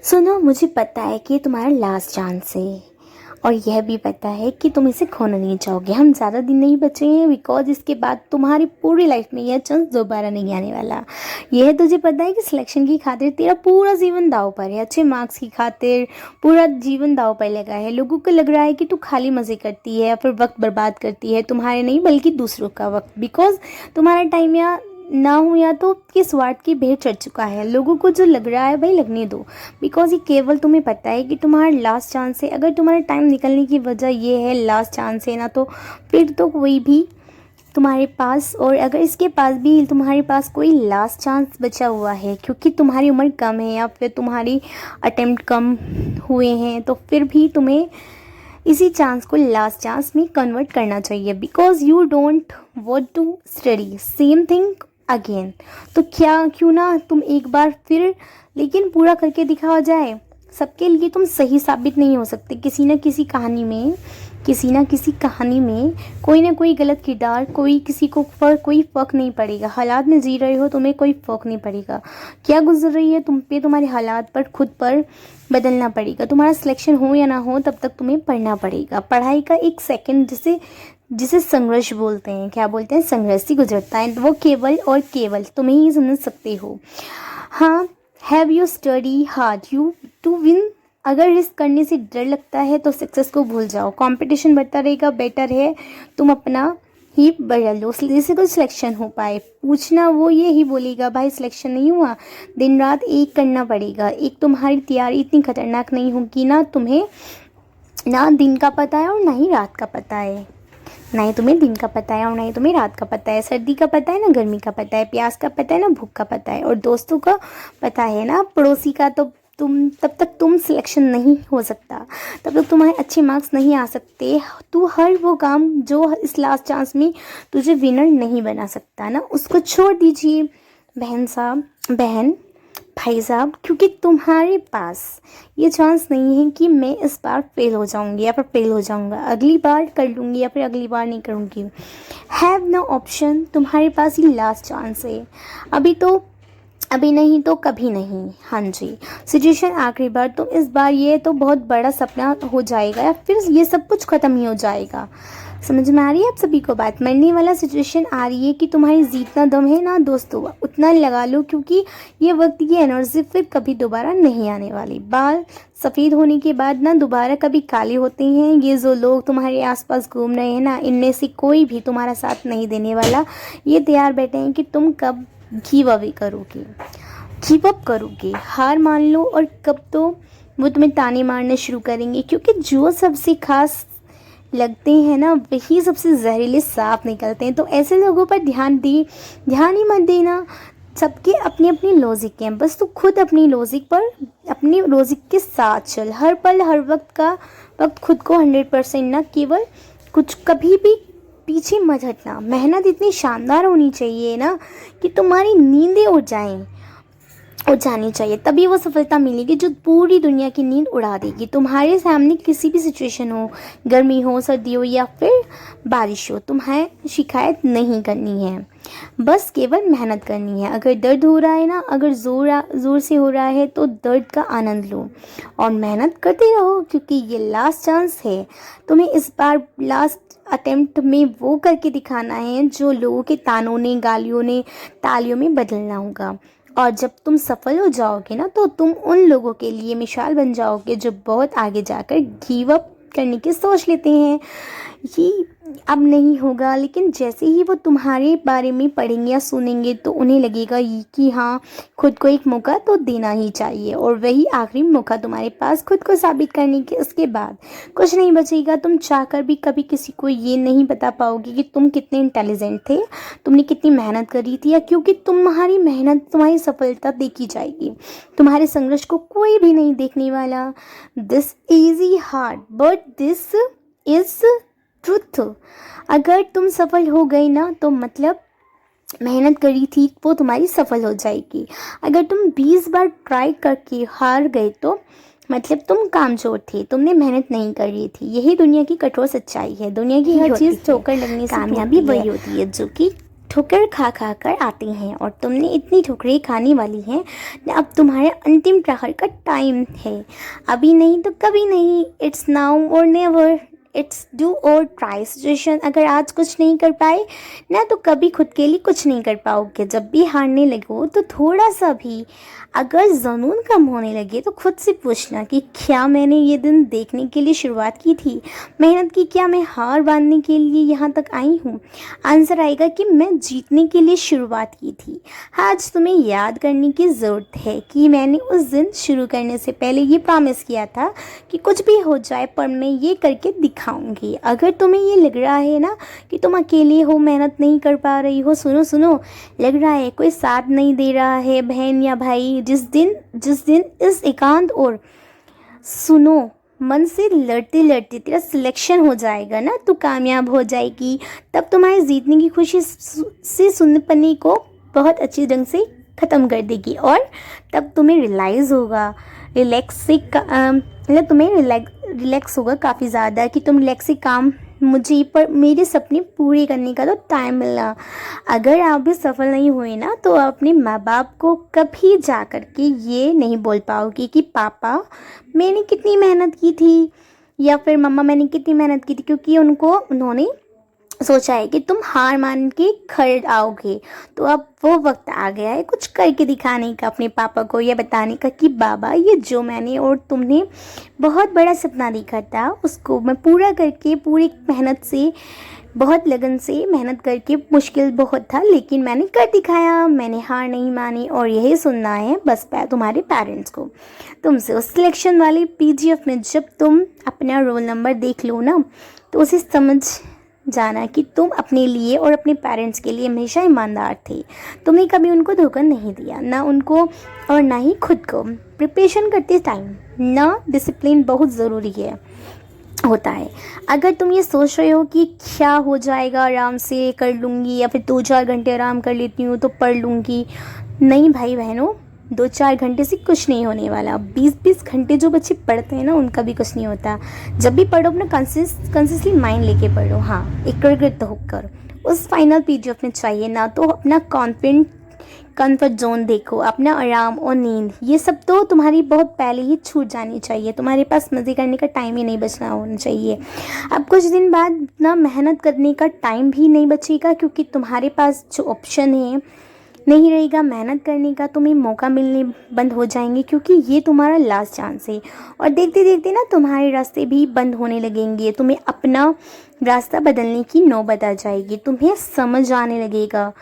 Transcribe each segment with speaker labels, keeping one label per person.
Speaker 1: सुनो, मुझे पता है कि ये तुम्हारा लास्ट चांस है और यह भी पता है कि तुम इसे खोना नहीं चाहोगे। हम ज़्यादा दिन नहीं बचे हैं बिकॉज इसके बाद तुम्हारी पूरी लाइफ में यह चांस दोबारा नहीं आने वाला। यह तुझे पता है कि सिलेक्शन की खातिर तेरा पूरा जीवन दांव पर है, अच्छे मार्क्स की खातिर पूरा जीवन दांव पर लगा है। लोगों को लग रहा है कि तू खाली मज़े करती है या फिर वक्त बर्बाद करती है, तुम्हारे नहीं बल्कि दूसरों का वक्त, बिकॉज तुम्हारा टाइम या ना हो या तो कि स्वार्थ की भेंट चढ़ चुका है। लोगों को जो लग रहा है भाई लगने दो, बिकॉज ये केवल तुम्हें पता है कि तुम्हारा लास्ट चांस है। अगर तुम्हारा टाइम निकलने की वजह ये है लास्ट चांस है ना, तो फिर तो कोई भी तुम्हारे पास, और अगर इसके पास भी तुम्हारे पास कोई लास्ट चांस बचा हुआ है क्योंकि तुम्हारी उम्र कम है या फिर तुम्हारी अटेम्प्ट कम हुए हैं, तो फिर भी तुम्हें इसी चांस को लास्ट चांस में कन्वर्ट करना चाहिए, because you don't want to study same thing again. तो क्यों ना तुम एक बार फिर लेकिन पूरा करके दिखावा जाए। सबके लिए तुम सही साबित नहीं हो सकते। किसी न किसी कहानी में कोई ना कोई गलत किरदार, कोई किसी को कोई फ़र्क नहीं पड़ेगा। हालात में जी रहे हो, तुम्हें कोई फ़र्क नहीं पड़ेगा। क्या गुजर रही है तुम पे, तुम्हारे हालात पर खुद पर बदलना पड़ेगा। तुम्हारा सिलेक्शन हो या ना हो, तब तक तुम्हें पढ़ना पड़ेगा। पढ़ाई का एक सेकंड जिसे संघर्ष बोलते हैं, क्या बोलते हैं, संघर्ष ही गुजरता है। वो केवल और केवल तुम्हें ही समझ सकते हो। हाँ, have you study hard you to win. अगर रिस्क करने से डर लगता है तो सक्सेस को भूल जाओ। कंपटीशन बढ़ता रहेगा, बेटर है तुम अपना ही बढ़ा लो जिससे तो सिलेक्शन हो पाए। पूछना वो ये ही बोलेगा भाई सिलेक्शन नहीं हुआ, दिन रात एक करना पड़ेगा। एक तुम्हारी तैयारी इतनी खतरनाक नहीं होगी ना, तुम्हें ना दिन का पता है और ना ही रात का पता है। ना ही तुम्हें दिन का पता है और ना ही तुम्हें रात का पता है। सर्दी का पता है ना गर्मी का पता है, प्यास का पता है ना भूख का पता है, और दोस्तों का पता है ना पड़ोसी का। तो तब तक तुम सिलेक्शन नहीं हो सकता, तब तक तुम्हारे अच्छे मार्क्स नहीं आ सकते। तू हर वो काम जो इस लास्ट चांस में तुझे विनर नहीं बना सकता ना, उसको छोड़ दीजिए बहन भाई साहब, क्योंकि तुम्हारे पास ये चांस नहीं है कि मैं इस बार फेल हो जाऊंगी या फिर फेल हो जाऊंगा, अगली बार कर लूँगी या फिर अगली बार नहीं करूँगी। हैव नो ऑप्शन, तुम्हारे पास ये लास्ट चांस है। अभी नहीं तो कभी नहीं। हाँ जी, सिचुएशन आखिरी बार, तो इस बार ये तो बहुत बड़ा सपना हो जाएगा या फिर ये सब कुछ ख़त्म ही हो जाएगा। समझ में आ रही है आप सभी को बात? मरने वाला सिचुएशन आ रही है कि तुम्हारी जितना दम है ना दोस्तों उतना लगा लो, क्योंकि ये वक्त की एनर्जी फिर कभी दोबारा नहीं आने वाली। बाल सफ़ेद होने के बाद ना दोबारा कभी काले होते हैं। ये जो लोग तुम्हारे आसपास घूम रहे हैं ना, इनमें से कोई भी तुम्हारा साथ नहीं देने वाला। ये तैयार बैठे हैं कि तुम कब गिव अप करोगे, हार मान लो, और कब तो वो तुम्हें ताने मारने शुरू करेंगे, क्योंकि जो सबसे खास लगते हैं ना वही सबसे जहरीले सांप निकलते हैं। तो ऐसे लोगों पर ध्यान ही मत देना। सबके अपनी अपनी लॉजिक हैं, बस तू खुद अपनी लॉजिक के साथ चल। हर पल हर वक्त खुद को 100% ना, केवल कुछ कभी भी पीछे मत हटना। मेहनत इतनी शानदार होनी चाहिए ना कि तुम्हारी नींदें उड़ जानी चाहिए, तभी वो सफलता मिलेगी जो पूरी दुनिया की नींद उड़ा देगी। तुम्हारे सामने किसी भी सिचुएशन हो, गर्मी हो, सर्दी हो या फिर बारिश हो, तुम्हें शिकायत नहीं करनी है, बस केवल मेहनत करनी है। अगर दर्द हो रहा है ना, अगर ज़ोर से हो रहा है, तो दर्द का आनंद लो और मेहनत करते रहो, क्योंकि ये लास्ट चांस है। तुम्हें इस बार लास्ट अटेम्प्ट में वो करके दिखाना है जो लोगों के तानों ने, गालियों ने, तालियों में बदलना होगा। और जब तुम सफल हो जाओगे ना, तो तुम उन लोगों के लिए मिसाल बन जाओगे जो बहुत आगे जाकर गिव अप करने की सोच लेते हैं। ये अब नहीं होगा, लेकिन जैसे ही वो तुम्हारे बारे में पढ़ेंगे या सुनेंगे तो उन्हें लगेगा कि हाँ, खुद को एक मौका तो देना ही चाहिए, और वही आखिरी मौका तुम्हारे पास खुद को साबित करने के। उसके बाद कुछ नहीं बचेगा। तुम चाहकर भी कभी किसी को ये नहीं बता पाओगे कि तुम कितने इंटेलिजेंट थे, तुमने कितनी मेहनत करी थी, या क्योंकि तुम्हारी मेहनत, तुम्हारी सफलता देखी जाएगी, तुम्हारे संघर्ष को कोई भी नहीं देखने वाला। This easy hard but this is truth. अगर तुम सफल हो गई ना, तो मतलब मेहनत करी थी वो तुम्हारी सफल हो जाएगी। अगर तुम 20 बार ट्राई करके हार गए तो मतलब तुम कामचोर थे, तुमने मेहनत नहीं कर रही थी। यही दुनिया की कठोर सच्चाई है। दुनिया की हर चीज़ ठोकर लगने से कामयाबी वही होती है जो कि ठोकर खा खा कर आते हैं और तुमने इतनी ठोकरें खाने वाली हैं ना। अब तुम्हारे अंतिम प्रहर का टाइम है, अभी नहीं तो कभी नहीं। इट्स नाउ और नेवर, इट्स डू और ट्राई सिचुएशन। अगर आज कुछ नहीं कर पाए ना तो कभी खुद के लिए कुछ नहीं कर पाओगे। जब भी हारने लगो तो थोड़ा सा भी अगर जुनून कम होने लगे तो खुद से पूछना कि क्या मैंने ये दिन देखने के लिए शुरुआत की थी, मेहनत की, क्या मैं हार बांधने के लिए यहाँ तक आई हूँ। आंसर आएगा कि मैं जीतने के लिए शुरुआत की थी। आज तुम्हें याद करने की ज़रूरत है कि मैंने उस दिन शुरू करने से पहले ये प्रॉमिस किया था कि कुछ भी हो जाए पर मैं ये करके दिखाऊंगी। अगर तुम्हें ये लग रहा है ना कि तुम अकेले हो, मेहनत नहीं कर पा रही हो, सुनो सुनो, लग रहा है कोई साथ नहीं दे रहा है, बहन या भाई, जिस दिन इस एकांत और सुनो मन से लड़ते लड़ते तेरा सिलेक्शन हो जाएगा ना, तो कामयाब हो जाएगी। तब तुम्हारे जीतने की खुशी से सुन्नपने को बहुत अच्छी ढंग से ख़त्म कर देगी और तब तुम्हें रियलाइज़ होगा, मतलब तुम्हें रिलैक्स होगा काफ़ी ज़्यादा कि तुम रिलैक्स से काम मुझे पर मेरे सपने पूरे करने का तो टाइम मिला। अगर आप भी सफल नहीं हुए ना तो अपने माँ बाप को कभी जा कर के ये नहीं बोल पाओगे कि पापा मैंने कितनी मेहनत की थी या फिर मम्मा मैंने कितनी मेहनत की थी, क्योंकि उन्होंने सोचा है कि तुम हार मान के खड़ आओगे। तो अब वो वक्त आ गया है कुछ करके दिखाने का, अपने पापा को यह बताने का कि बाबा ये जो मैंने और तुमने बहुत बड़ा सपना देखा था उसको मैं पूरा करके पूरी मेहनत से, बहुत लगन से मेहनत करके, मुश्किल बहुत था लेकिन मैंने कर दिखाया, मैंने हार नहीं मानी। और यही सुनना है बस तुम्हारे पेरेंट्स को तुमसे। उस सिलेक्शन वाले पीजीएफ में जब तुम अपना रोल नंबर देख लो ना तो उसे समझ जाना कि तुम अपने लिए और अपने पेरेंट्स के लिए हमेशा ईमानदार थे। तुमने कभी उनको धोखा नहीं दिया, ना उनको और ना ही खुद को। प्रिपरेशन करते टाइम ना डिसिप्लिन बहुत ज़रूरी होता है। अगर तुम ये सोच रहे हो कि क्या हो जाएगा, आराम से कर लूँगी या फिर 2-4 घंटे आराम कर लेती हूँ तो पढ़ लूँगी, नहीं भाई बहनों, 2-4 घंटे से कुछ नहीं होने वाला। 20-20 घंटे जो बच्चे पढ़ते हैं ना उनका भी कुछ नहीं होता। जब भी पढ़ो अपना कंसिस्टली माइंड लेके पढ़ो, हाँ, एकाग्रत होकर। उस फाइनल पीजीएफ में चाहिए ना तो अपना कंफर्ट जोन देखो, अपना आराम और नींद, ये सब तो तुम्हारी बहुत पहले ही छूट जानी चाहिए। तुम्हारे पास मज़े करने का टाइम ही नहीं बचना होना चाहिए। अब कुछ दिन बाद ना मेहनत करने का टाइम भी नहीं बचेगा, क्योंकि तुम्हारे पास जो ऑप्शन है नहीं रहेगा मेहनत करने का, तुम्हें मौका मिलने बंद हो जाएंगे, क्योंकि ये तुम्हारा लास्ट चांस है। और देखते देखते ना तुम्हारे रास्ते भी बंद होने लगेंगे, तुम्हें अपना रास्ता बदलने की नौबत आ जाएगी। तुम्हें समझ आने लगेगा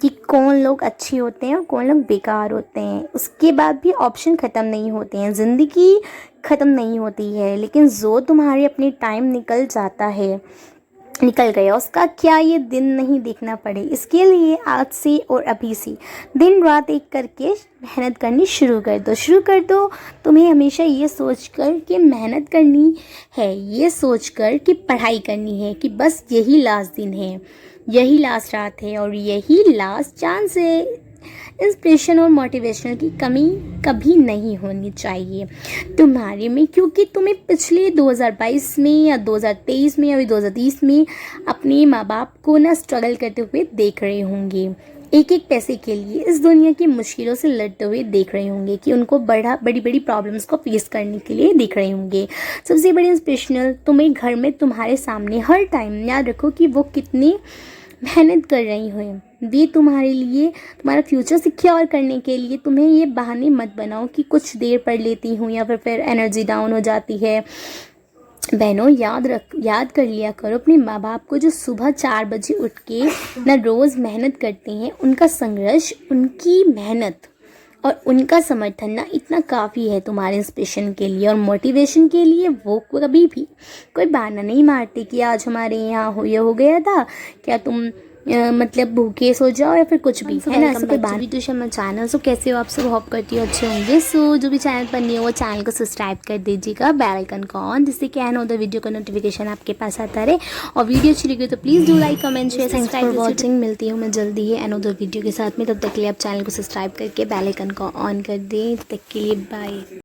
Speaker 1: कि कौन लोग अच्छे होते हैं और कौन लोग बेकार होते हैं। उसके बाद भी ऑप्शन ख़त्म नहीं होते हैं, ज़िंदगी ख़त्म नहीं होती है, लेकिन जो तुम्हारे अपने टाइम निकल गया उसका क्या ये दिन नहीं देखना पड़े। इसके लिए आज से और अभी से दिन रात एक करके मेहनत करनी शुरू कर दो। तुम्हें हमेशा ये सोचकर कि मेहनत करनी है, ये सोचकर कि पढ़ाई करनी है कि बस यही लास्ट दिन है, यही लास्ट रात है और यही लास्ट चांस है। इंस्पिरेशन और मोटिवेशन की कमी कभी नहीं होनी चाहिए तुम्हारे में, क्योंकि तुम्हें पिछले 2022 में या 2023 में या 2030 में अपने माँ बाप को ना स्ट्रगल करते हुए देख रहे होंगे, एक एक पैसे के लिए इस दुनिया की मुश्किलों से लड़ते हुए देख रहे होंगे, कि उनको बड़ी बड़ी प्रॉब्लम्स को फेस करने के लिए देख रहे होंगे। सबसे बड़ी इंस्पिरेशनल तुम्हें घर में तुम्हारे सामने हर टाइम याद रखो कि वो कितनी मेहनत कर रही हो। वे तुम्हारे लिए, तुम्हारा फ्यूचर सिक्योर करने के लिए तुम्हें ये बहाने मत बनाओ कि कुछ देर पढ़ लेती हूँ या फिर एनर्जी डाउन हो जाती है। बहनों याद कर लिया करो अपने माँ बाप को, जो सुबह 4 बजे उठ के ना रोज़ मेहनत करते हैं। उनका संघर्ष, उनकी मेहनत और उनका समर्थन ना इतना काफ़ी है तुम्हारे इंस्पिरेशन के लिए और मोटिवेशन के लिए। वो कभी भी कोई बहाना नहीं मारते कि आज हमारे यहाँ ये हो गया था, क्या तुम मतलब भूखे सो जाओ या फिर कुछ भी, है ना, ऐसा कोई बात। तो शर्मा चैनल, सो कैसे हो आप सब, होप करती हो अच्छे होंगे। सो जो भी चैनल पर नहीं हो वो चैनल को सब्सक्राइब कर दीजिएगा, बेल आइकन को ऑन, जिससे कि आने वाले वीडियो का नोटिफिकेशन आपके पास आता रहे। और वीडियो अच्छी लगी तो please do like, comment, share, subscribe for watching. मिलती हूँ मैं जल्दी ही अनदर वीडियो के साथ में, तब तक के लिए आप चैनल को सब्सक्राइब करके बेल आइकन को ऑन कर दें। तब तक के लिए बाय।